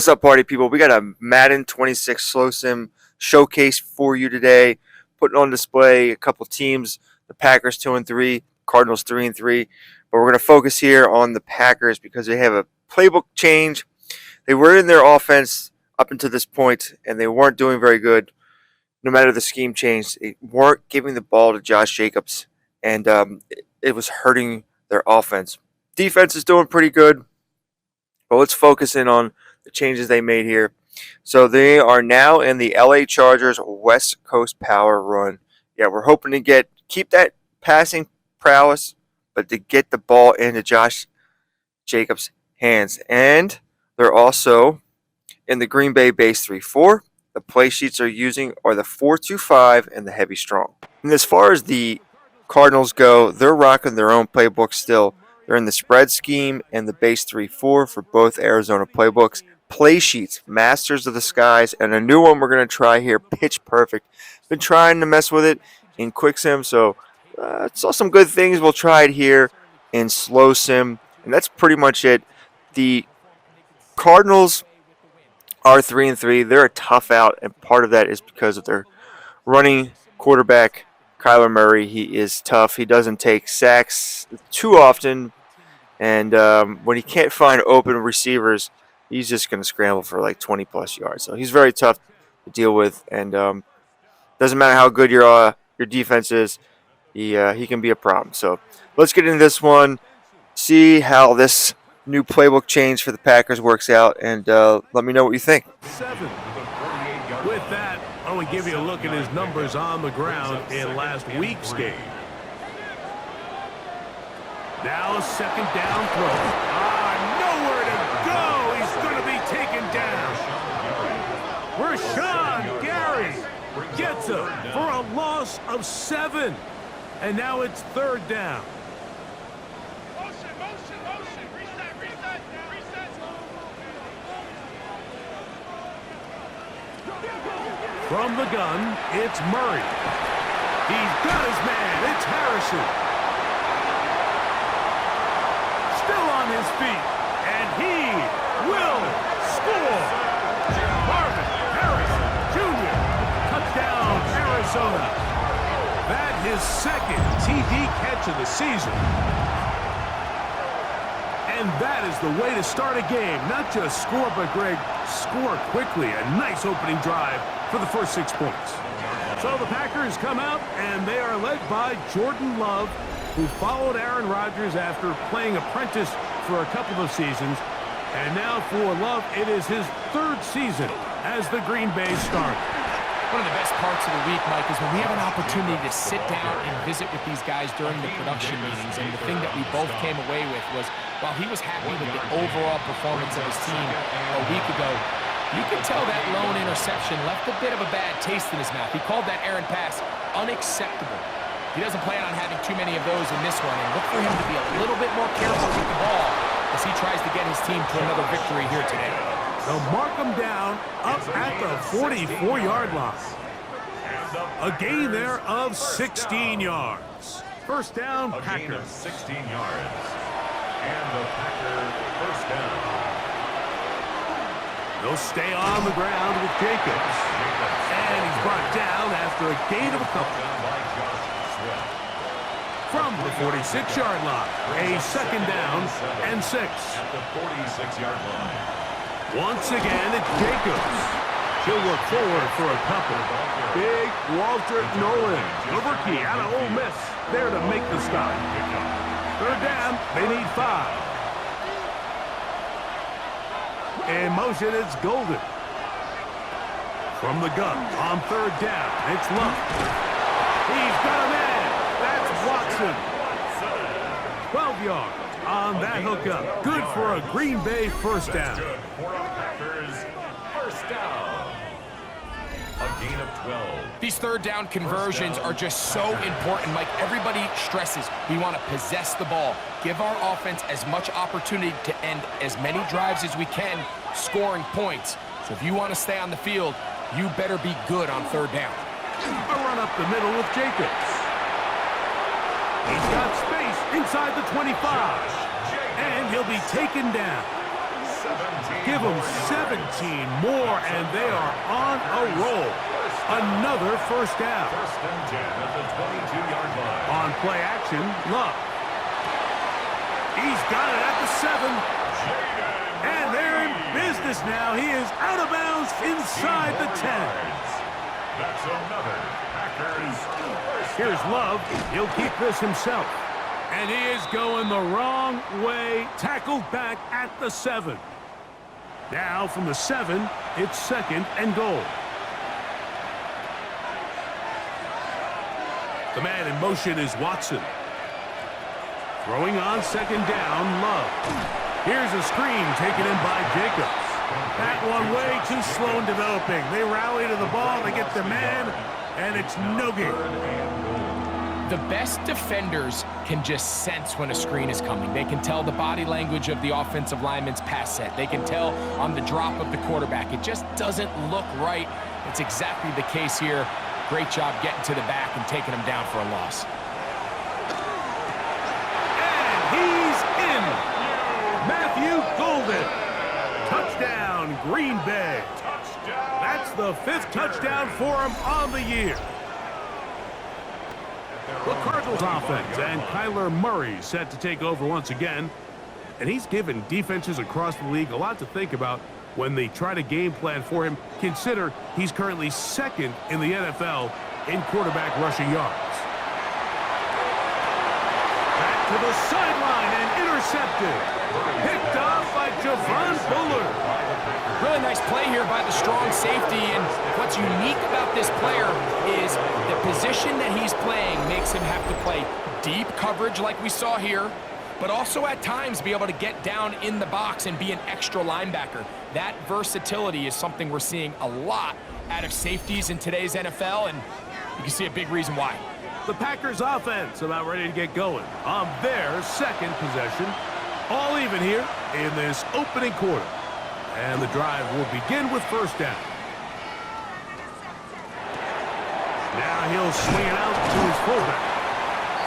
What's up, party people? We got a Madden 26 Slow Sim showcase for you today. Putting on display a couple teams, the Packers 2-3, Cardinals 3-3. But we're going to focus here on the Packers because they have a playbook change. They were in their offense up until this point, and they weren't doing very good. No matter the scheme change, they weren't giving the ball to Josh Jacobs, and it was hurting their offense. Defense is doing pretty good, but let's focus in on the changes they made here. So they are now in the LA Chargers West Coast power run. Yeah, we're hoping to keep that passing prowess, but to get the ball into Josh Jacobs' hands. And they're also in the Green Bay base 3-4. The play sheets are using are the 4-2-5 and the heavy strong. And as far as the Cardinals go, they're rocking their own playbook still. They're in the spread scheme and the base 3-4 for both Arizona playbooks. Play sheets, Masters of the Skies, and a new one we're going to try here, Pitch Perfect. Been trying to mess with it in Quick Sim, so saw some good things. We'll try it here in Slow Sim, and that's pretty much it. The Cardinals are 3-3. They're a tough out, and part of that is because of their running quarterback, Kyler Murray. He is tough. He doesn't take sacks too often. And when he can't find open receivers, he's just going to scramble for like 20-plus yards. So he's very tough to deal with. And doesn't matter how good your defense is, he can be a problem. So let's get into this one, see how this new playbook change for the Packers works out, and let me know what you think. 7. With that, I want to give you a look at his numbers on the ground in last week's game. Now a second down throw. Nowhere to go. He's going to be taken down. Rashawn Gary gets him for a loss of 7. And now it's third down. From the gun, it's Murray. He's got his man. It's Harrison. Still on his feet, and he will score. Marvin Harrison Jr. Touchdown, Arizona. That his second TD catch of the season. And that is the way to start a game. Not just score, but Greg, score quickly. A nice opening drive for the first 6 points. So the Packers come out, and they are led by Jordan Love, who followed Aaron Rodgers after playing apprentice for a couple of seasons. And now for Love, it is his third season as the Green Bay starter. One of the best parts of the week, Mike, is when we have an opportunity to sit down and visit with these guys during the production meetings. And the thing that we both came away with was, while he was happy with the overall performance of his team a week ago, you could tell that lone interception left a bit of a bad taste in his mouth. He called that errant pass unacceptable. He doesn't plan on having too many of those in this one, and look for him to be a little bit more careful with the ball as he tries to get his team to another victory here today. They'll mark him down up at the 44-yard line. A gain there of 16 yards. First down, Packers. 16 yards. And the Packers first down. They'll stay on the ground with Jacobs. And he's brought down after a gain of a couple. From the 46-yard line, a second down and 6. At the 46-yard line. Once again, it's Jacobs. He'll look forward for a couple. Big Walter Nolan, the rookie out of Ole Miss, there to make the stop. Third down, they need 5. In motion, it's Golden. From the gun, on third down, it's Love. He's got a man. That's Watson. 12 yards on that hookup. Good for a Green Bay first down. Packers first down. A gain of 12. These third down conversions are just so important, Mike. Everybody stresses we want to possess the ball, give our offense as much opportunity to end as many drives as we can, scoring points. So if you want to stay on the field, you better be good on third down. A run up the middle with Jacobs. He's got space inside the 25. And he'll be taken down. Give them 17 more, and they are on a roll. Another first down. First and 10 at the 22-yard line. On play action, Love. He's got it at the 7. And they're in business now. He is out of bounds inside the 10. That's another Packers first. Here's Love. He'll keep this himself. And he is going the wrong way. Tackled back at the 7. Now from the 7, it's second and goal. The man in motion is Watson. Throwing on second down, Love. Here's a screen taken in by Jacobs. That one way too slow in developing. They rally to the ball, they get the man, and it's no gain. The best defenders can just sense when a screen is coming. They can tell the body language of the offensive lineman's pass set. They can tell on the drop of the quarterback. It just doesn't look right. It's exactly the case here. Great job getting to the back and taking him down for a loss. And he's in. Matthew Golden. Touchdown, Green Bay. That's the 5th touchdown for him on the year. The Cardinals offense and Kyler Murray set to take over once again. And he's given defenses across the league a lot to think about when they try to game plan for him. Consider he's currently 2nd in the NFL in quarterback rushing yards. Back to the sideline and intercepted. Picked off by Javon Bullard. Really nice play here by the strong safety, and what's unique about this player is the position that he's playing makes him have to play deep coverage like we saw here, but also at times be able to get down in the box and be an extra linebacker. That versatility is something we're seeing a lot out of safeties in today's NFL, and you can see a big reason why. The Packers offense about ready to get going on their second possession. All even here in this opening quarter. And the drive will begin with first down. Now he'll swing it out to his fullback.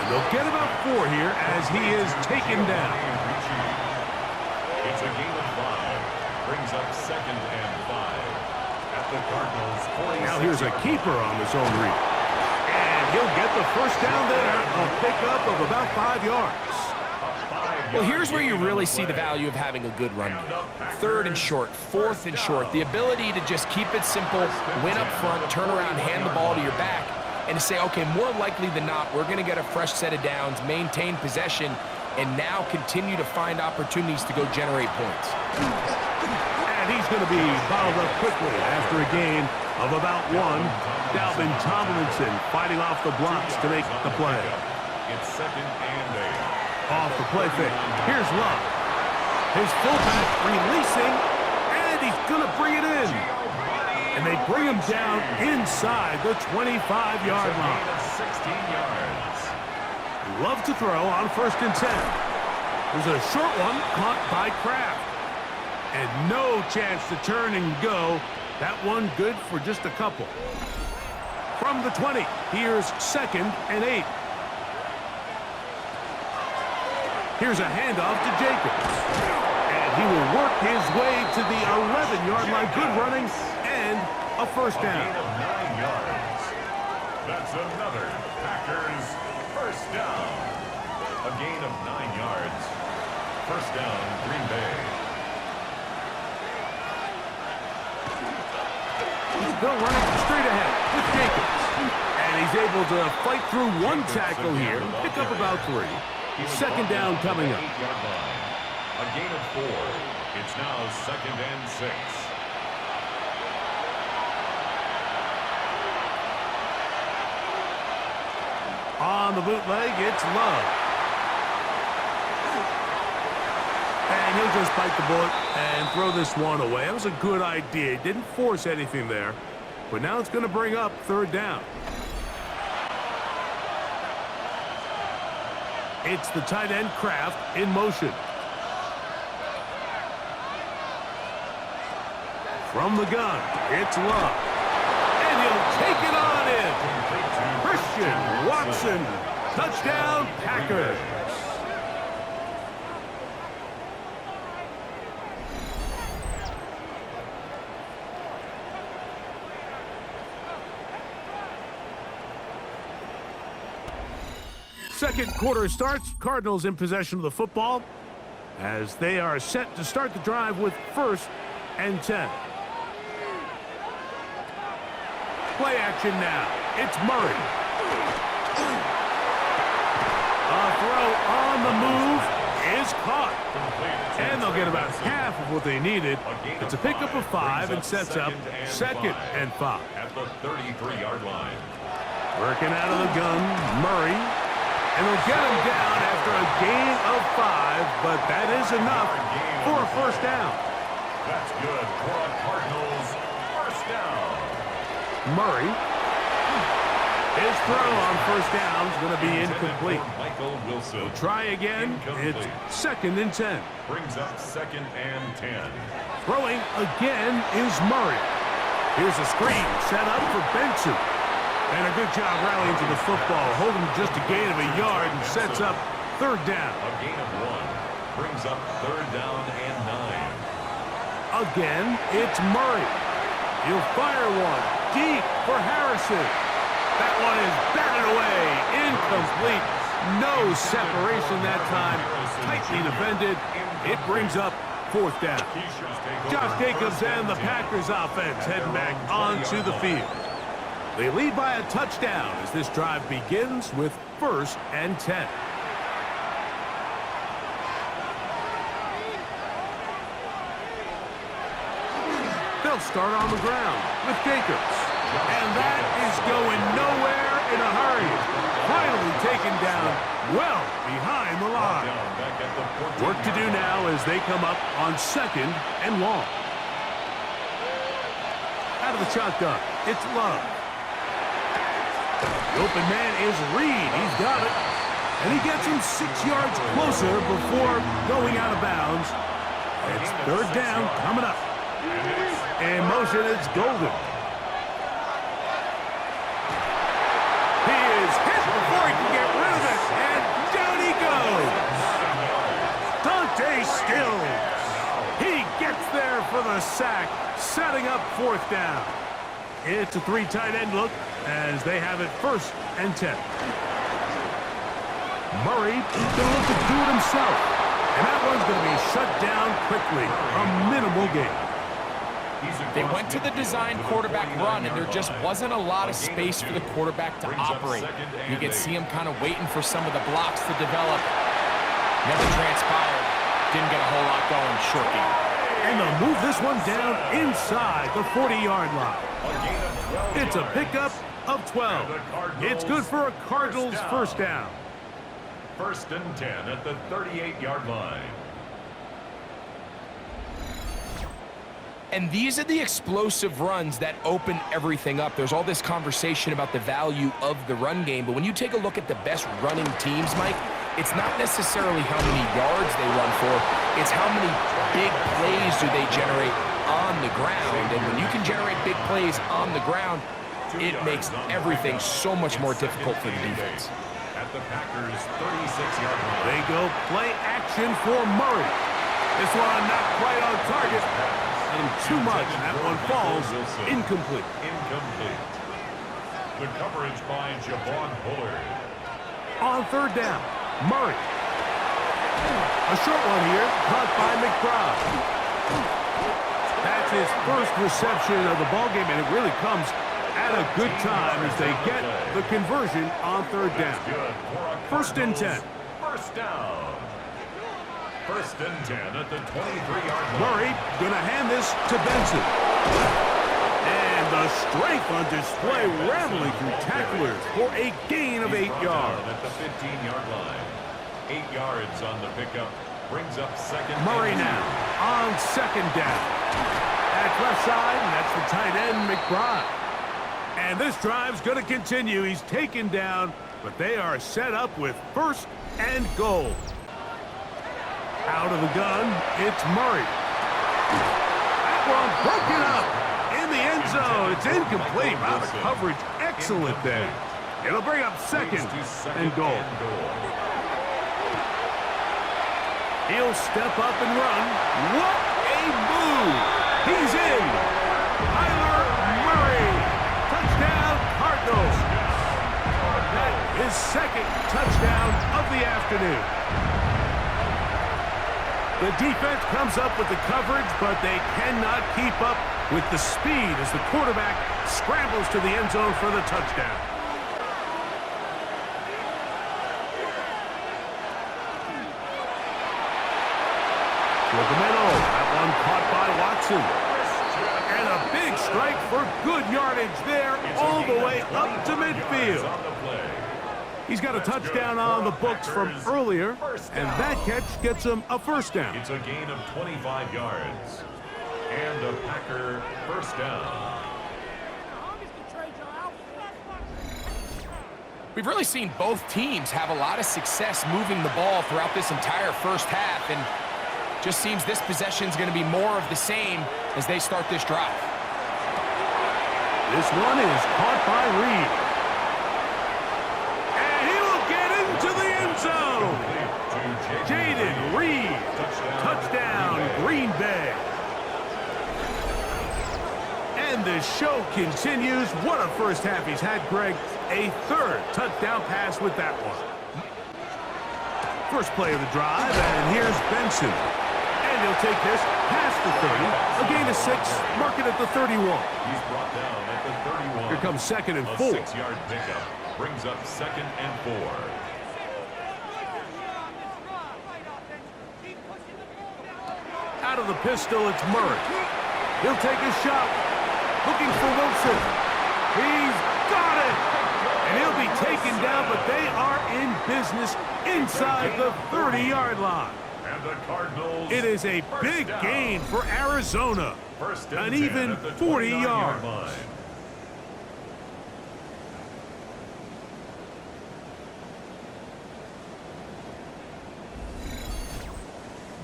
And they'll get about 4 here as he is taken down. It's a gain of 5. Brings up second and 5 at the Cardinals 46. Now here's a keeper on the zone read. And he'll get the first down there. A pickup of about 5 yards. Well, here's where you really see the value of having a good run game. 3rd and short, 4th and short. The ability to just keep it simple, win up front, turn around, hand the ball to your back, and to say, okay, more likely than not, we're going to get a fresh set of downs, maintain possession, and now continue to find opportunities to go generate points. And he's going to be bottled up quickly after a gain of about 1. Dalvin Tomlinson fighting off the blocks to make the play. It's second and 8. Off the play fake. Here's Love. His fullback releasing, and he's going to bring it in. And they bring him down inside the 25-yard line. 16 yards. Love to throw on 1st and 10. There's a short one caught by Kraft. And no chance to turn and go. That one good for just a couple. From the 20, here's second and 8. Here's a handoff to Jacobs. And he will work his way to the 11-yard line. Good running and a first down. A gain of 9 yards. That's another Packers first down. A gain of 9 yards. First down, Green Bay. They'll run it straight ahead with Jacobs. And he's able to fight through one tackle here, pick up about 3. Second down coming up. 8-yard line. A gain of 4. It's now second and 6. On the bootleg, it's Love. And he'll just bite the bullet and throw this one away. That was a good idea. Didn't force anything there. But now it's going to bring up 3rd down. It's the tight end Kraft in motion. From the gun, it's Love. And he'll take it on in. Christian Watson. Touchdown, Packers. Second quarter starts. Cardinals in possession of the football as they are set to start the drive with 1st and 10. Play action now. It's Murray. A throw on the move is caught. And they'll get about half of what they needed. It's a pickup of 5 and sets up 2nd and 5. At the 33-yard line. Working out of the gun, Murray. And they'll get him down after a gain of 5, but that is enough for a 1st down. That's good for a Cardinals 1st down. Murray. His throw on 1st down is going to be incomplete. Michael Wilson. Try again. It's 2nd and 10. Brings up 2nd and 10. Throwing again is Murray. Here's a screen set up for Benson. And a good job rallying to the football, holding just a gain of a yard and sets up 3rd down. A gain of 1 brings up 3rd down and 9. Again, it's Murray. He'll fire one deep for Harrison. That one is batted away, incomplete. No separation that time, tightly defended. It brings up 4th down. Josh Jacobs and the Packers offense heading back onto the field. They lead by a touchdown as this drive begins with 1st and 10. They'll start on the ground with Jacobs. And that is going nowhere in a hurry. Finally taken down well behind the line. Work to do now as they come up on 2nd and long. Out of the shotgun, it's Love. The open man is Reed. He's got it. And he gets him 6 yards closer before going out of bounds. It's 3rd down coming up. In motion, it's Golden. He is hit before he can get rid of it. And down he goes. Dante Stills. He gets there for the sack, setting up 4th down. It's a 3 tight end look as they have it 1st and 10. Murray going to look to do it himself. And that one's going to be shut down quickly. A minimal gain. They went to the design quarterback run, and there just wasn't a lot of space for the quarterback to operate. You could see him kind of waiting for some of the blocks to develop. Never transpired. Didn't get a whole lot going. Short game. And they'll move this one down inside the 40-yard line. It's a pickup of 12. It's good for a Cardinals 1st down. 1st and 10 at the 38-yard line. And these are the explosive runs that open everything up. There's all this conversation about the value of the run game, but when you take a look at the best running teams, Mike, it's not necessarily how many yards they run for, it's how many big plays do they generate on the ground. And when you can generate big plays on the ground, it makes everything so much more difficult for the defense. At the Packers' 36-yard line. They go play action for Murray. This one not quite on target. And too much, and that one falls incomplete. The coverage by Javon Bullard. On 3rd down, Murray. A short one here, caught by McBride. That's his 1st reception of the ballgame, and it really comes at a good time as they get the conversion on 3rd down. 1st and 10. 1st down. 1st and 10 at the 23-yard line. Murray gonna hand this to Benson. And the strength on display, rambling through tacklers for a gain of 8 yards. At the 15-yard line. 8 yards on the pickup. Brings up 2nd. Murray now on 2nd down. That's left side, and that's the tight end, McBride. And this drive's going to continue. He's taken down, but they are set up with 1st and goal. Out of the gun, it's Murray. That one broken up in the end zone. It's incomplete. Wow, the coverage excellent there. It'll bring up 2nd and goal. He'll step up and run. What a move! He's in. Kyler Murray. Touchdown, Cardinals. That is 2nd touchdown afternoon. The defense comes up with the coverage, but they cannot keep up with the speed as the quarterback scrambles to the end zone for the touchdown. Toward the middle. That one caught by Watson. And a big strike for good yardage there all the way up to midfield. He's got a touchdown on the books from earlier, and that catch gets him a first down. It's a gain of 25 yards. And a Packer first down. We've really seen both teams have a lot of success moving the ball throughout this entire first half, and just seems this possession is going to be more of the same as they start this drive. This one is caught by Reed. And he will get into the end zone. Jaden Reed. Touchdown, Green Bay. And the show continues. What a first half he's had, Greg. A third touchdown pass with that one. First play of the drive, and here's Benson. And he'll take this past the 30, a gain of 6, mark it at the 31. He's brought down at the 31. Here comes 2nd and 4. A 6-yard pickup brings up 2nd and 4. Out of the pistol, it's Murray. He'll take a shot, looking for Wilson. He's got it! And he'll be taken down, but they are in business inside the 30-yard line. And the Cardinals. It is a big gain for Arizona. An even 40 yards. Line.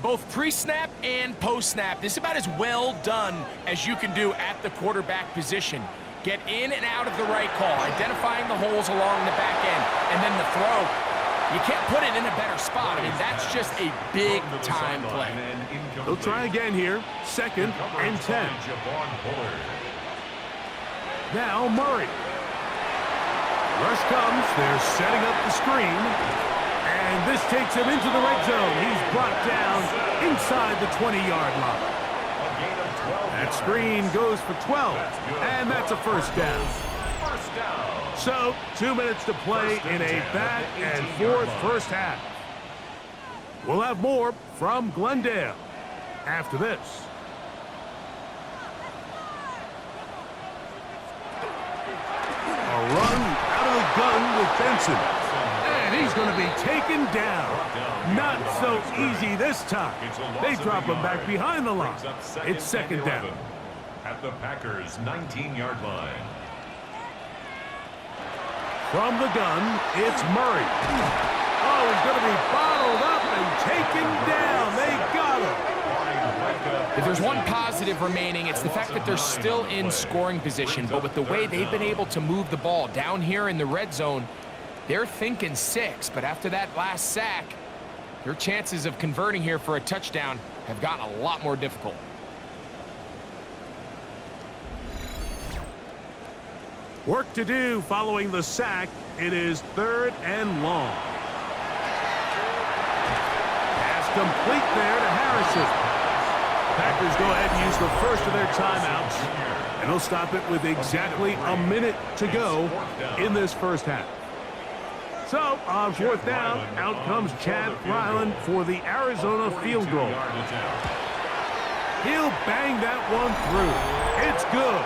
Both pre-snap and post-snap, this is about as well done as you can do at the quarterback position. Get in and out of the right call, identifying the holes along the back end, and then the throw. You can't put it in a better spot. I mean, that's just a big-time play. They'll try again here. 2nd and 10. Now Murray. Rush comes. They're setting up the screen. And this takes him into the red zone. He's brought down inside the 20-yard line. That screen goes for 12. And that's a first down. So, 2 minutes to play in a back and forth first half. We'll have more from Glendale after this. A run out of the gun with Benson. And he's going to be taken down. Not so easy this time. They drop him back behind the line. It's 2nd down. At the Packers' 19-yard line. From the gun, it's Murray. Oh, he's going to be bottled up and taken down. They got him. If there's one positive remaining, it's the fact that they're still in scoring position. But with the way they've been able to move the ball down here in the red zone, they're thinking 6. But after that last sack, their chances of converting here for a touchdown have gotten a lot more difficult. Work to do following the sack. It is 3rd and long. Pass complete there to Harrison. Packers go ahead and use the first of their timeouts. And they'll stop it with exactly a minute to go in this first half. So, on 4th down, out comes Chad Ryland for the Arizona field goal. He'll bang that one through. It's good.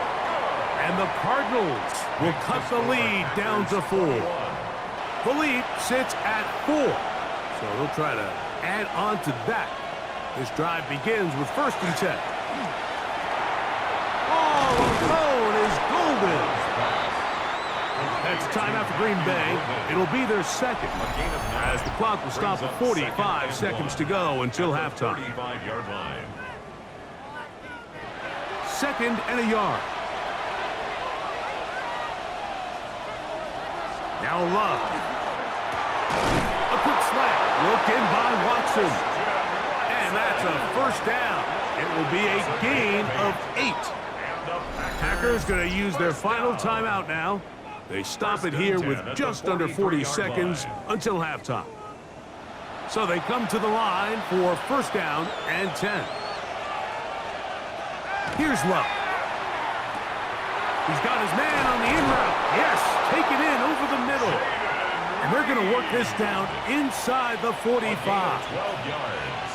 And the Cardinals will cut the lead down to 4. The lead sits at 4. So they'll try to add on to that. This drive begins with 1st and 10. All alone is Golden. That's timeout for Green Bay. It'll be their 2nd. As the clock will stop at 45 seconds to go until halftime. 35-yard line. 2nd and a yard. Now Love. A quick slant. Looked in by Watson. And that's a first down. It will be a gain of 8. Packers going to use their final timeout now. They stop it here with just under 40 seconds until halftime. So they come to the line for first down and 10. Here's Love. He's got his man on the in route. Yes, take it in over the middle. And they're going to work this down inside the 45. 12 yards.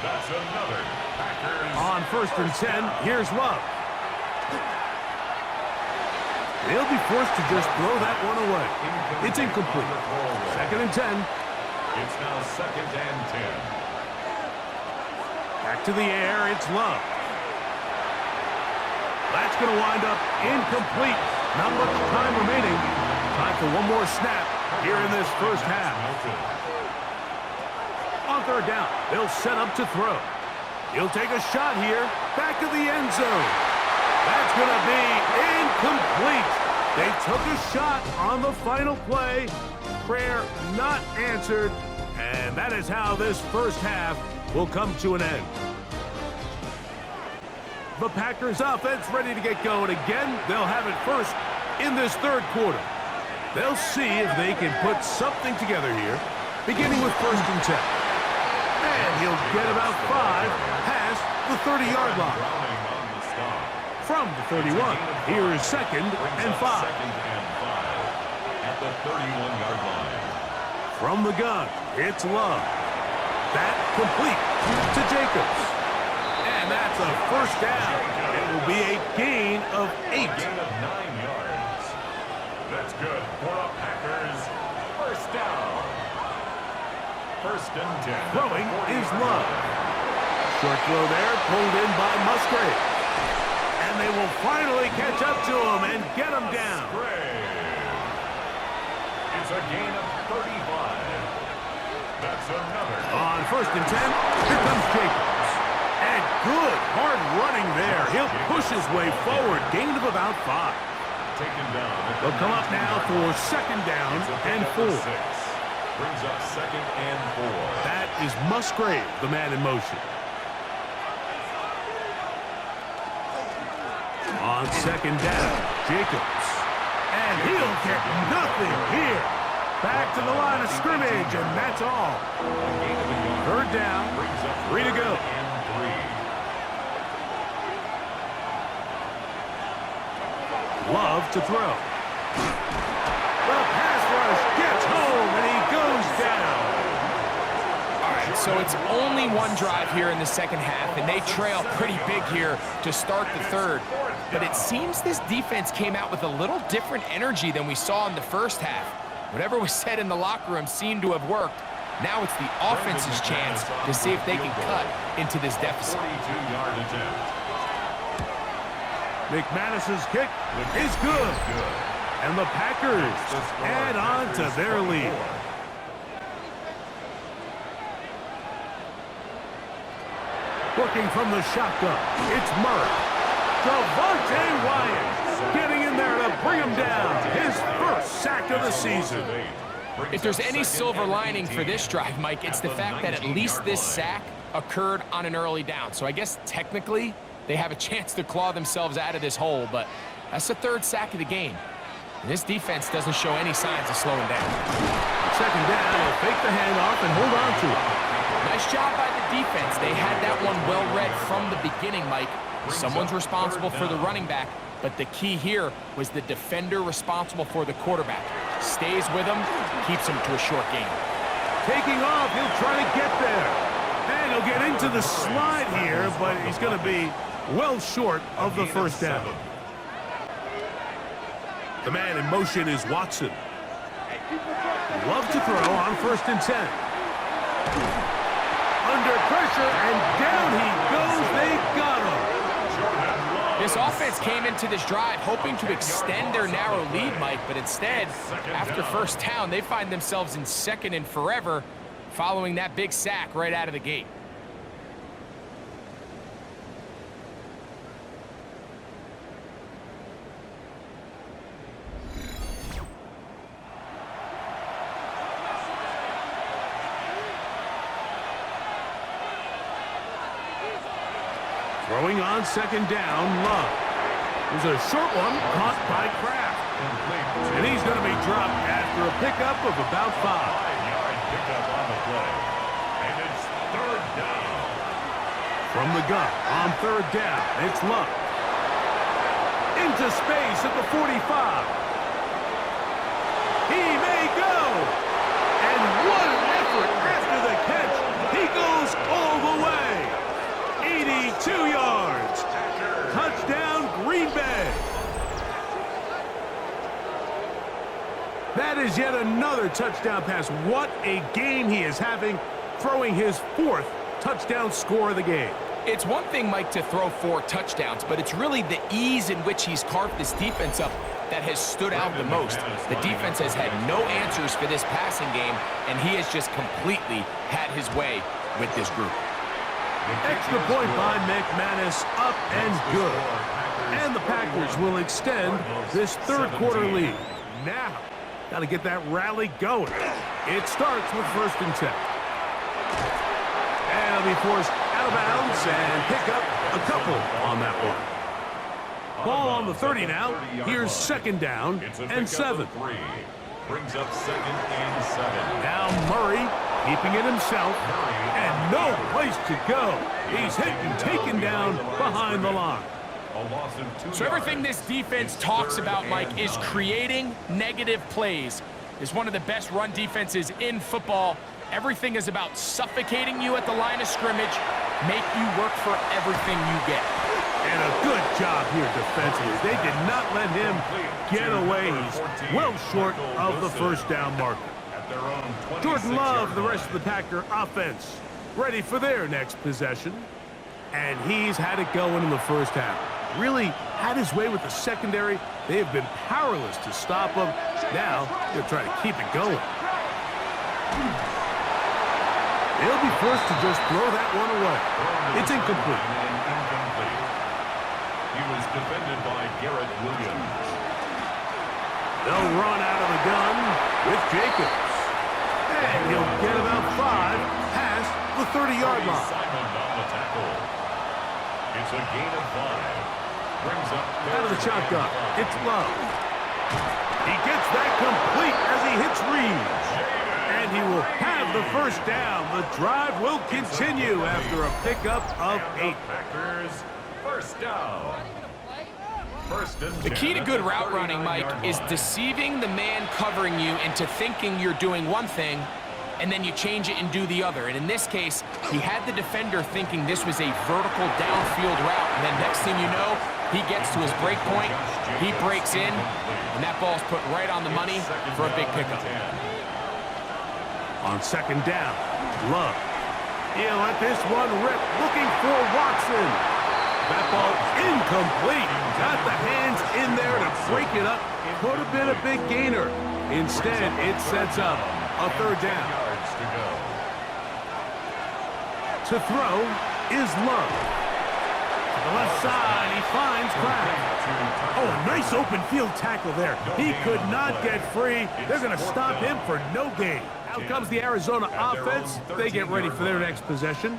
That's another Packers. On first and 10, here's Love. They'll be forced to just throw that one away. It's incomplete. Second and 10. It's now second and 10. Back to the air, it's Love. That's going to wind up incomplete. Not much time remaining. Time for one more snap here in this first half. On third down, they'll set up to throw. He'll take a shot here. Back to the end zone. That's going to be incomplete. They took a shot on the final play. Prayer not answered. And that is how this first half will come to an end. The Packers offense ready to get going again. They'll have it first in this third quarter. They'll see if they can put something together here, beginning with first and 10. And he'll get about 5 past the 30-yard line. From the 31, here is second and 5. Second and 5 at the 31-yard line. From the gun, it's Love. That complete to Jacobs. And that's a first down. It will be a gain of 8. A gain of 9 yards. That's good for the Packers. First down. First and 10. Throwing is Love. Short throw there, pulled in by Musgrave. And they will finally catch up to him and get him down. It's a gain of 35. That's another. On first and 10, here comes Jacobs. And good, hard running there. He'll push his way forward, gain of about 5. Taken down. They'll come up now for second down and 4. Brings up second and 4. That is Musgrave, the man in motion. On second down, Jacobs. And he'll get nothing here. Back to the line of scrimmage, and that's all. Third down, 3 to go. Love to throw. The pass rush gets home, and he goes down. All right, so it's only one drive here in the second half, and they trail pretty big here to start the third. But it seems this defense came out with a little different energy than we saw in the first half. Whatever was said in the locker room seemed to have worked. Now it's the offense's chance to see if they can cut into this deficit. 42-yard attempt. McManus's kick is good. And the Packers add on to their lead. Looking from the shotgun, it's Murray. Devontae Wyatt getting in there to bring him down. His first sack of the season. If there's any silver lining for this drive, Mike, it's the fact that at least this sack occurred on an early down. So I guess technically they have a chance to claw themselves out of this hole, but that's the third sack of the game. And this defense doesn't show any signs of slowing down. Second down, he'll fake the handoff and hold on to it. Nice job by the defense. They had that one well read from the beginning, Mike. Someone's responsible for the running back, but the key here was the defender responsible for the quarterback. Stays with him, keeps him to a short game. Taking off, he'll try to get there. And he'll get into the slide here, but he's going to be well short of the first down. The man in motion is Watson. Love to throw on first and 10. Under pressure, and down he goes. They got him. This offense came into this drive hoping to extend their narrow lead, Mike, but instead, after first down, they find themselves in second and forever following that big sack right out of the gate. Throwing on second down, Love. There's a short one caught by Kraft. And he's going to be dropped after a pickup of about 5. pickup on the play. And it's third down. From the gun on third down, it's Love. Into space at the 45. He may go. And what an effort after the catch. He goes all the way. 82 yards. Touchdown, Green Bay. That is yet another touchdown pass. What a game he is having, throwing his 4th touchdown score of the game. It's one thing, Mike, to throw 4 touchdowns, but it's really the ease in which he's carved this defense up that has stood out the most. The defense has had no answers for this passing game, and he has just completely had his way with this group. Extra point by McManus, up and good. And the Packers will extend this third quarter lead. Now, got to get that rally going. It starts with 1st and 10. And he'll be forced out of bounds and pick up a couple on that one. Ball on the 30 now. Here's 2nd down and 7. Brings up 2nd and 7. Now Murray keeping it himself. And no place to go. He's hit and taken down behind the line. So everything this defense talks about, Mike, is creating negative plays. It's one of the best run defenses in football. Everything is about suffocating you at the line of scrimmage, make you work for everything you get. And a good job here defensively. They did not let him get away. He's well short of the 1st down marker. Jordan Love, the rest of the Packer offense, ready for their next possession. And he's had it going in the 1st half. Really had his way with the secondary. They have been powerless to stop him. Now they're trying to keep it going. They'll be forced to just throw that one away. It's incomplete. He was defended by Garrett Williams. They'll run out of the gun with Jacobs. And he'll get about 5 past the 30-yard line. Simon on the tackle. It's a gain of 5. Brings up out of the shotgun. It's Love. He gets that complete as he hits Reeves. And he will have the 1st down. The drive will continue after a pickup of 8. Packers 1st down. The key to good route running, Mike, is deceiving the man covering you into thinking you're doing one thing, and then you change it and do the other. And in this case, he had the defender thinking this was a vertical downfield route, and then next thing you know, he gets to his break point, he breaks in, and that ball's put right on the money for a big pickup. On 2nd down, Love. He'll let this one rip, looking for Watson. That ball incomplete. Got the hands in there to break it up. Could have been a big gainer. Instead, it sets up a 3rd down. To throw is Love. To the left side, he finds Kraft. Oh, a nice open field tackle there. He could not get free. They're going to stop him for no gain. Out comes the Arizona offense. They get ready for their next possession.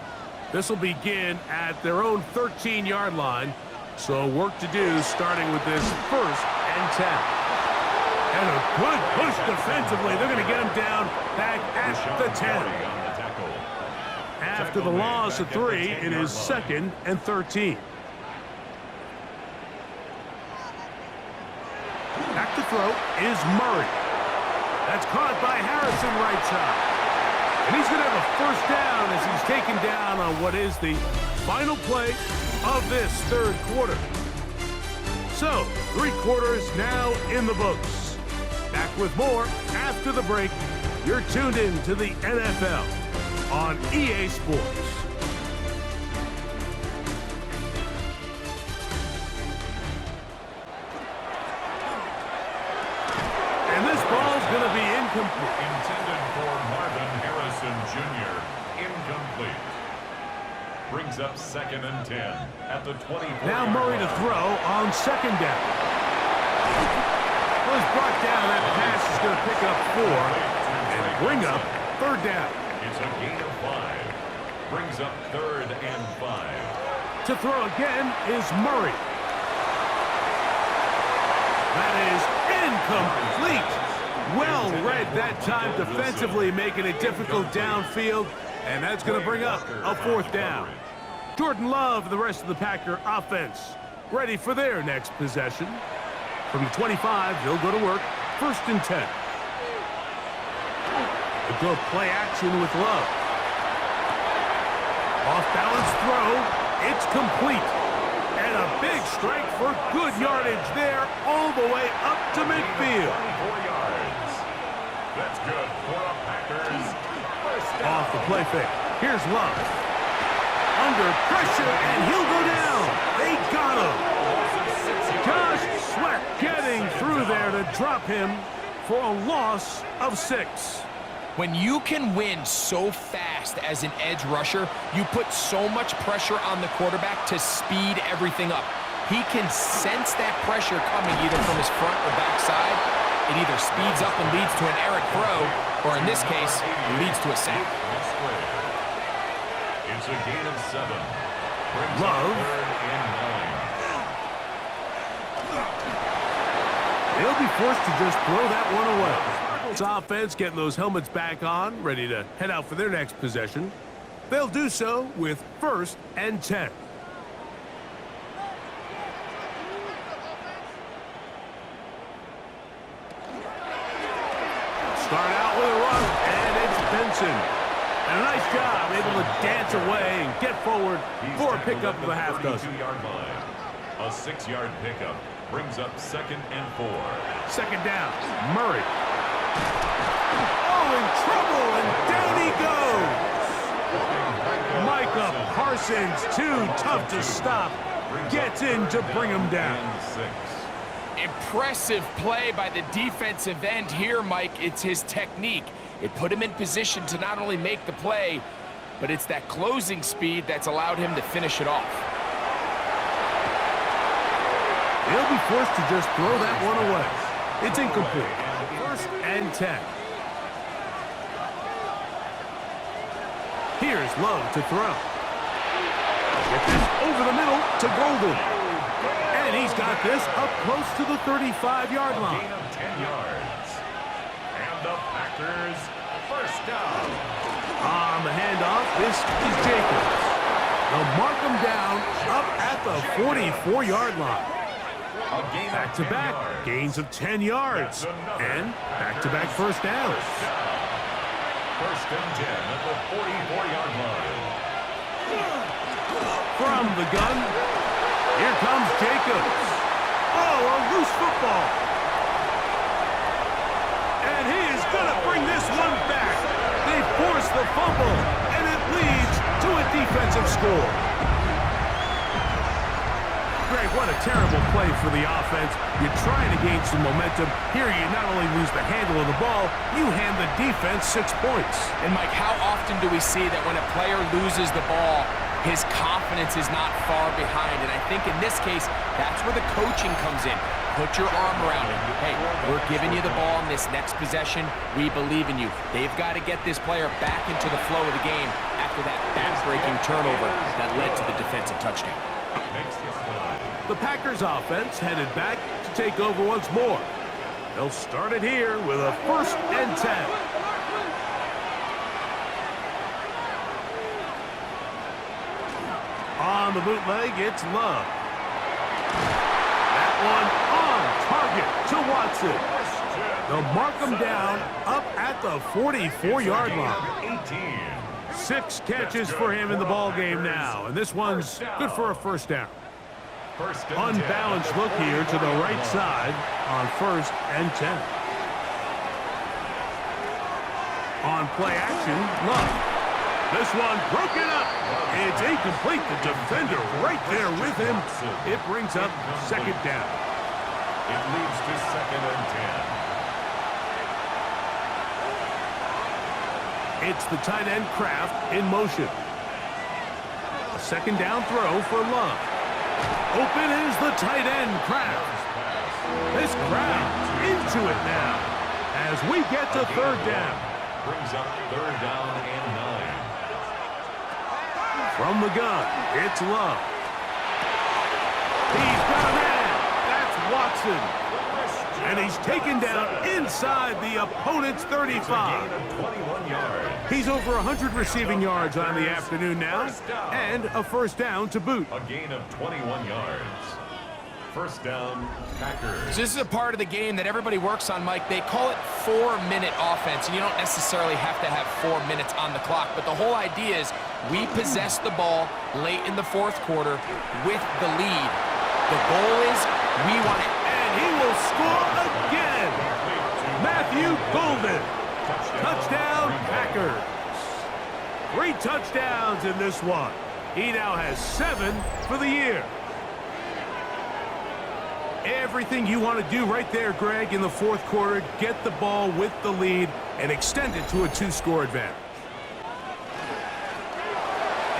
This will begin at their own 13-yard line. So work to do starting with this 1st and 10. And a good push defensively. They're going to get him down back at the 10. After the loss of 3, it is 2nd and 13. Back to throw is Murray. That's caught by Harrison right side. And he's going to have a 1st down as he's taken down on what is the final play of this 3rd quarter. So, 3 quarters now in the books. Back with more after the break. You're tuned in to the NFL on EA Sports. And this ball's going to be incomplete. Intended for Marvin Harrison Jr. Incomplete. Brings up 2nd and 10 at the 20. Now Murray to throw on 2nd down. Was brought down. That pass is going to pick up 4 and bring up 3rd down. It's a gain of 5. Brings up 3rd and 5. To throw again is Murray. That is incomplete. Well read that time defensively, making it difficult downfield, and that's going to bring up a 4th down. Jordan Love and the rest of the Packer offense ready for their next possession. From the 25, they'll go to work. 1st and 10. A good play action with Love. Off-balance throw. It's complete. And a big strike for good yardage there all the way up to midfield. 24 yards. That's good for a Packers first down. Off the play fake. Here's Love. Under pressure, and he'll go down. They got him. Josh Sweat getting through there to drop him for a loss of 6. When you can win so fast as an edge rusher, you put so much pressure on the quarterback to speed everything up. He can sense that pressure coming either from his front or back side. It either speeds up and leads to an errant throw, or in this case, leads to a sack. It's a gain of 7. Brings Love. up 3rd and 9. They'll be forced to just throw that one away. It's offense getting those helmets back on, ready to head out for their next possession. They'll do so with 1st and 10. Start out with a run, and it's Benson. And a nice job, able to dance away and get forward for a pickup of a half dozen. 32-yard line. A 6-yard pickup brings up 2nd and 4. 2nd down, Murray. Oh, in trouble, and down he goes. Micah Parsons, too tough to stop, gets in to bring him down. Impressive play by the defensive end here, Mike. It's his technique. It put him in position to not only make the play, but it's that closing speed that's allowed him to finish it off. They'll be forced to just throw that one away. It's incomplete. 1st and 10. Here's Love to throw. Get this over the middle to Golden. And he's got this up close to the 35-yard line. Gain of 10 yards. And the Packers first down. On the handoff, this is Jacobs. They'll mark him down up at the 44-yard line. Back-to-back gains of 10 yards. And back-to-back first downs. 1st and 10 at the 44-yard line. From the gun, here comes Jacobs. Oh, a loose football. And he is going to bring this one back. They force the fumble, and it leads to a defensive score. Greg, what a terrible play for the offense. You're trying to gain some momentum. Here you not only lose the handle of the ball, you hand the defense 6 points. And Mike, how often do we see that when a player loses the ball, his confidence is not far behind? And I think in this case, that's where the coaching comes in. Put your arm around him. Hey, we're giving you the ball in this next possession. We believe in you. They've got to get this player back into the flow of the game after that back-breaking turnover that led to the defensive touchdown. The Packers offense headed back to take over once more. They'll start it here with a 1st and 10. On the bootleg, it's Love. That one on target to Watson. They'll mark him down up at the 44-yard line. 6 catches for him in the ball game now, and this one's good for a first down. Unbalanced look here to the right side on 1st and 10. On play action, Love. This one broken up. It's incomplete. The defender right there with him. It brings up 2nd down. It leads to 2nd and 10. It's the tight end Kraft in motion. A 2nd down throw for Love. Open is the tight end Kraft. This crowd into it now as we get to 3rd down. Brings up 3rd down and 9. From the gun, it's Love. He's got a man. That's Watson. And he's taken down inside the opponent's 35. Gain of 21 yards. He's over 100 receiving yards on the afternoon now, and a first down to boot. A gain of 21 yards. First down, Packers. This is a part of the game that everybody works on, Mike. They call it 4-minute offense, and you don't necessarily have to have 4 minutes on the clock. But the whole idea is we possess the ball late in the fourth quarter with the lead. The goal is we want it. And he will score again. Matthew Golden. Touchdown, Packers. 3 touchdowns in this one. He now has 7 for the year. Everything you want to do right there, Greg, in the fourth quarter, get the ball with the lead and extend it to a 2-score advantage.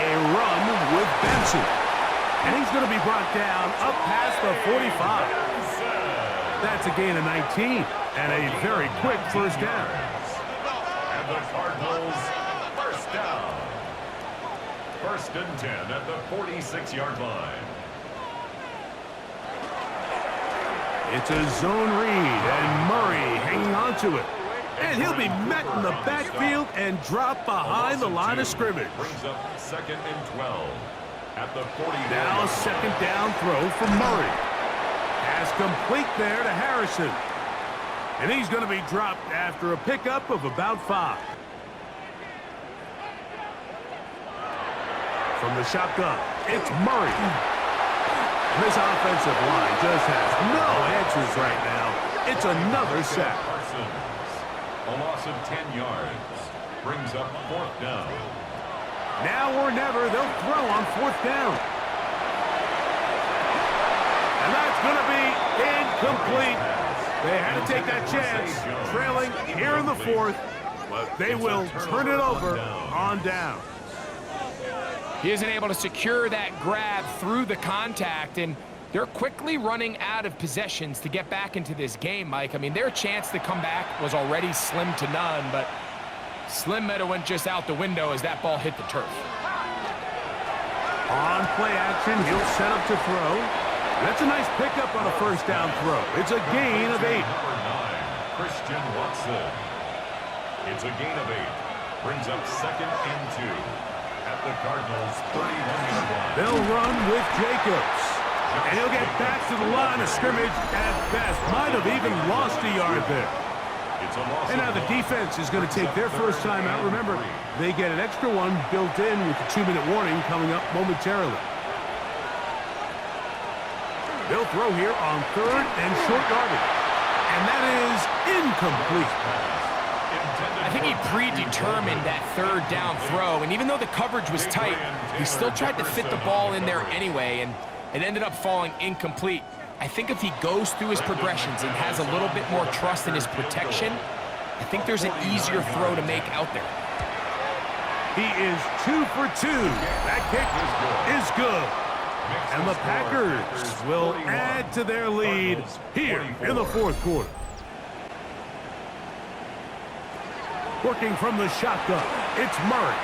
A run with Benson. And he's going to be brought down up past the 45. That's a gain of 19 and a very quick first down. And the Cardinals, first down. First and 10 at the 46-yard line. It's a zone read, and Murray hanging on to it. And he'll be met in the backfield and dropped behind the line of scrimmage. Brings up second and 12 at the 40. Now a second down throw from Murray. Pass complete there to Harrison. And he's going to be dropped after a pickup of about 5. From the shotgun, it's Murray. This offensive line just has no answers right now. It's another sack. Parsons, a loss of 10 yards. Brings up fourth down. Now or never, they'll throw on fourth down. And that's going to be incomplete. They had to take that chance, trailing here in the fourth, but they will turn it over on down. He isn't able to secure that grab through the contact, and they're quickly running out of possessions to get back into this game, Mike. I mean, their chance to come back was already slim to none, but slim might have went just out the window as that ball hit the turf. On play action, he'll set up to throw. That's a nice pickup on a first down throw. It's a gain of 8. Number 9, Christian Watson. It's a gain of 8. Brings up second and 2. At the Cardinals' 31-yard line. They'll run with Jacobs. And he'll get back to the line of scrimmage at best. Might have even lost a yard there. It's a loss. And now the defense is going to take their first time out. Remember, they get an extra one built in with the 2-minute warning coming up momentarily. They'll throw here on third and short yardage. And that is incomplete. I think he predetermined that third down throw, and even though the coverage was tight, he still tried to fit the ball in there anyway, and it ended up falling incomplete. I think if he goes through his progressions and has a little bit more trust in his protection, I think there's an easier throw to make out there. He is 2 for 2. That kick is good. And the Packers will add to their lead here in the fourth quarter. Working from the shotgun, it's Murray.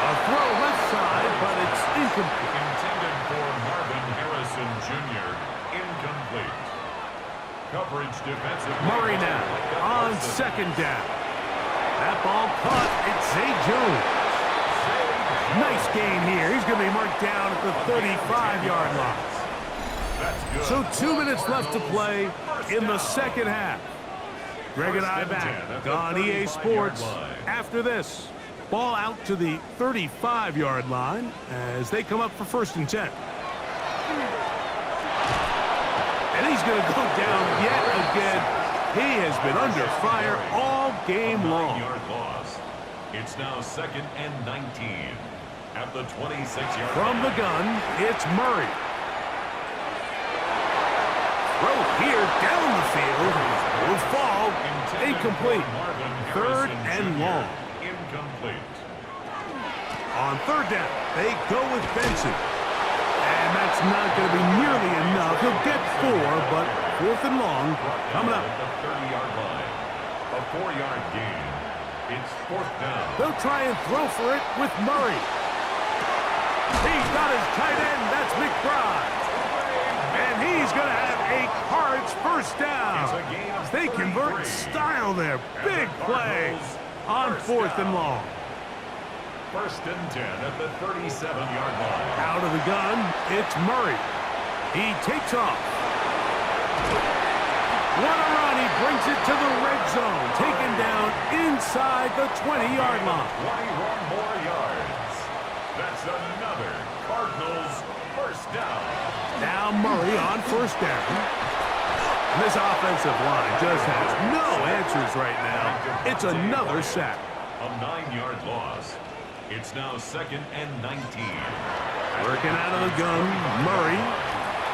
A throw left side, but it's incomplete. Intended for Marvin Harrison Jr. Incomplete. Coverage defensive. Murray now on second down. That ball caught. It's Zay Jones. Nice gain here. He's going to be marked down at the 35-yard line. So 2 minutes left to play in the second half. Greg and I back on EA Sports after this. Ball out to the 35-yard line as they come up for first and 10. And he's going to go down yet again. He has been under fire all game long. 9-yard loss. It's now second and 19 at the 26-yard. From the gun, it's Murray. Throw here down the field will fall incomplete. Third and long. Incomplete. On third down, they go with Benson. And that's not going to be nearly enough. He'll get 4, but fourth and long coming up. At the 30-yard line. A 4-yard gain. It's fourth down. They'll try and throw for it with Murray. He's got his tight end. That's McBride. And he's going to have They convert in style there. Big play on 4th and long. 1st and 10 at the 37-yard line. Out of the gun, it's Murray. He takes off. What a run. He brings it to the red zone. Taken down inside the 20-yard line. 21 more yards. That's another Cardinals first down. Now Murray on 1st down. This offensive line just has no answers right now. It's another sack. A 9-yard loss. It's now 2nd and 19. Working out of the gun, Murray.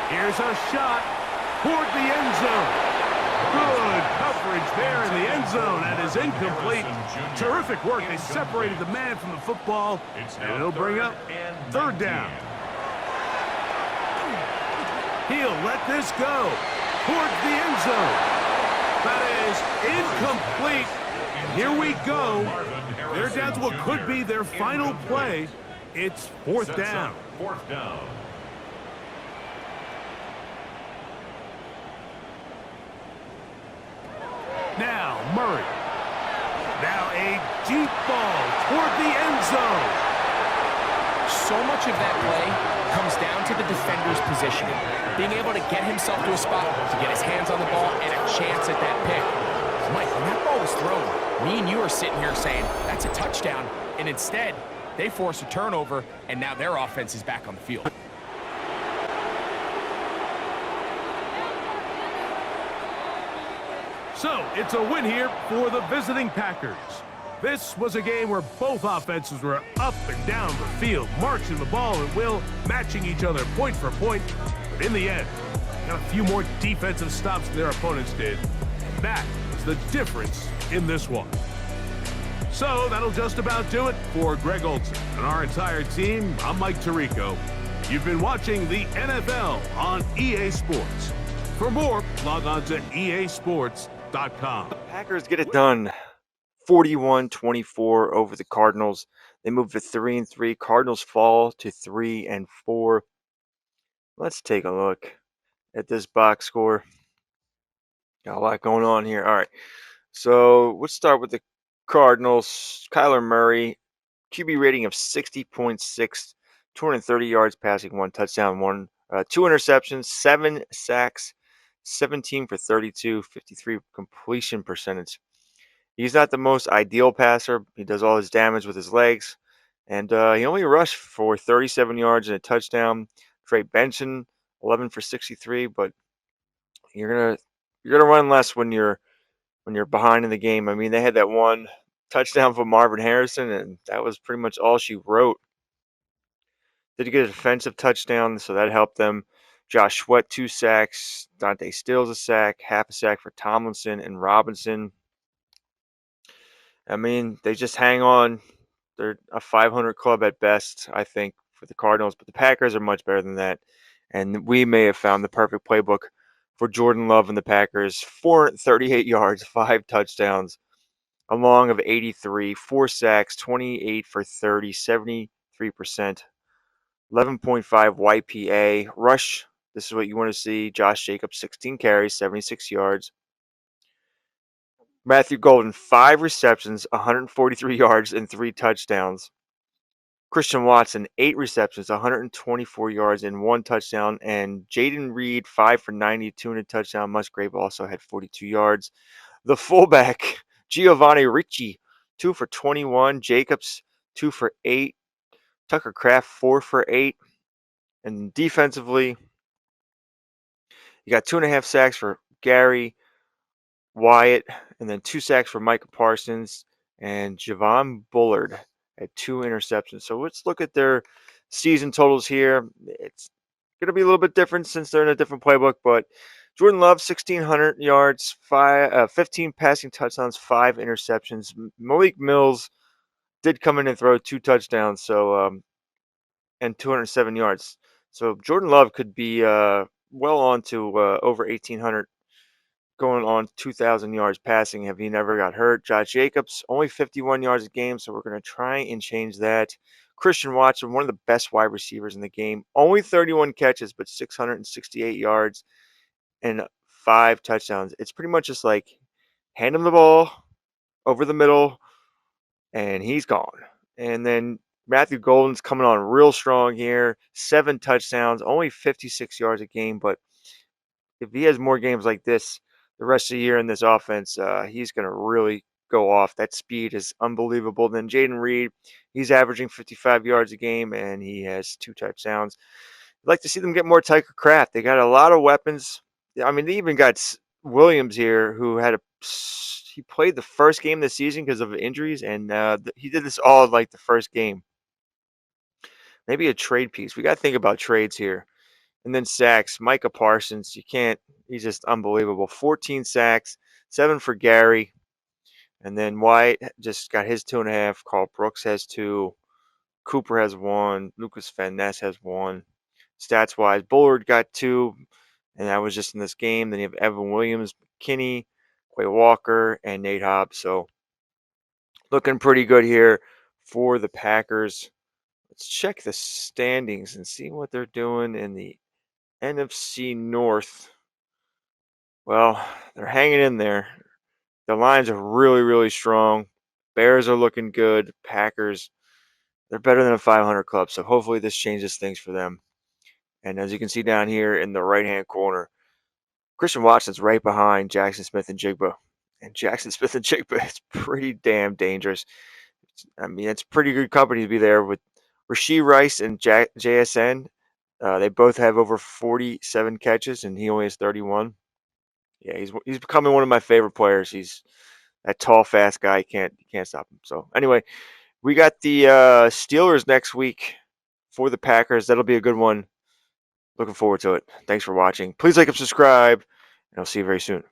Here's a shot toward the end zone. Good coverage there in the end zone. That is incomplete. Terrific work. They separated the man from the football, and it'll bring up 3rd down. He'll let this go towards the end zone. That is incomplete. Here we go. They're down to what could be their final play. It's 4th down. 4th down. Now Murray. Now a deep ball toward the end zone. So much of that play comes down to the defender's positioning. Being able to get himself to a spot, to get his hands on the ball, and a chance at that pick. Mike, when that ball was thrown, me and you are sitting here saying, that's a touchdown. And instead, they force a turnover, and now their offense is back on the field. So, it's a win here for the visiting Packers. This was a game where both offenses were up and down the field, marching the ball at will, matching each other point for point. But in the end, got a few more defensive stops than their opponents did. And that is the difference in this one. So, that'll just about do it for Greg Olson and our entire team. I'm Mike Tirico. You've been watching the NFL on EA Sports. For more, log on to easports.com. Packers get it done. 41-24 over the Cardinals. They move to 3-3. Cardinals fall to 3-4. Let's take a look at this box score. Got a lot going on here. All right. So let's start with the Cardinals. Kyler Murray, QB rating of 60.6, 230 yards passing, 1 touchdown, 2 interceptions, 7 sacks, 17 for 32, 53 completion percentage. He's not the most ideal passer. He does all his damage with his legs. And he only rushed for 37 yards and a touchdown. Trey Benson, 11 for 63. But you're gonna run less when you're behind in the game. I mean, they had that one touchdown from Marvin Harrison, and that was pretty much all she wrote. Did get a defensive touchdown, so that helped them. Josh Sweat, 2 sacks. Dante Stills, a sack. Half a sack for Tomlinson and Robinson. I mean, they just hang on. They're a 500 club at best, I think, for the Cardinals. But the Packers are much better than that. And we may have found the perfect playbook for Jordan Love and the Packers. 438 yards, 5 touchdowns, a long of 83, 4 sacks, 28 for 30, 73%, 11.5 YPA. Rush, this is what you want to see. Josh Jacobs, 16 carries, 76 yards. Matthew Golden, 5 receptions, 143 yards, and 3 touchdowns. Christian Watson, 8 receptions, 124 yards, and 1 touchdown. And Jaden Reed, 5 for 92 and a touchdown. Musgrave also had 42 yards. The fullback, Giovanni Ricci, 2 for 21. Jacobs, 2 for 8. Tucker Kraft, 4 for 8. And defensively, you got 2.5 sacks for Gary Wyatt, and then 2 sacks for Micah Parsons, and Javon Bullard had 2 interceptions. So let's look at their season totals here. It's going to be a little bit different since they're in a different playbook, but Jordan Love, 1,600 yards, 15 passing touchdowns, 5 interceptions. Malik Mills did come in and throw 2 touchdowns, and 207 yards. So Jordan Love could be well on to over 1,800, going on 2,000 yards passing if he never got hurt. Josh Jacobs, only 51 yards a game, so we're going to try and change that. Christian Watson, one of the best wide receivers in the game, only 31 catches, but 668 yards and 5 touchdowns. It's pretty much just like hand him the ball over the middle, and he's gone. And then Matthew Golden's coming on real strong here. 7 touchdowns, only 56 yards a game. But if he has more games like this the rest of the year in this offense, he's going to really go off. That speed is unbelievable. Then Jaden Reed, he's averaging 55 yards a game, and he has 2 touchdowns. I'd like to see them get more Tyker Craft. They got a lot of weapons. I mean, they even got Williams here, who he played the first game of the season because of injuries, and he did this all like the first game. Maybe a trade piece. We got to think about trades here. And then sacks. Micah Parsons, he's just unbelievable. 14 sacks, 7 for Gary. And then White just got his 2.5. Carl Brooks has 2. Cooper has 1. Lucas Van Ness has 1. Stats wise, Bullard got 2, and that was just in this game. Then you have Evan Williams, McKinney, Quay Walker, and Nate Hobbs. So looking pretty good here for the Packers. Let's check the standings and see what they're doing in the NFC North. Well, they're hanging in there. The Lions are really, really strong. Bears are looking good. Packers, they're better than a 500 club. So hopefully this changes things for them. And as you can see down here in the right-hand corner, Christian Watson's right behind Jackson Smith and Jigba. And Jackson Smith and Jigba is pretty damn dangerous. I mean, it's pretty good company to be there with Rashee Rice and JSN. They both have over 47 catches, and he only has 31. Yeah, he's becoming one of my favorite players. He's that tall, fast guy. You can't stop him. So anyway, we got the Steelers next week for the Packers. That'll be a good one. Looking forward to it. Thanks for watching. Please like and subscribe, and I'll see you very soon.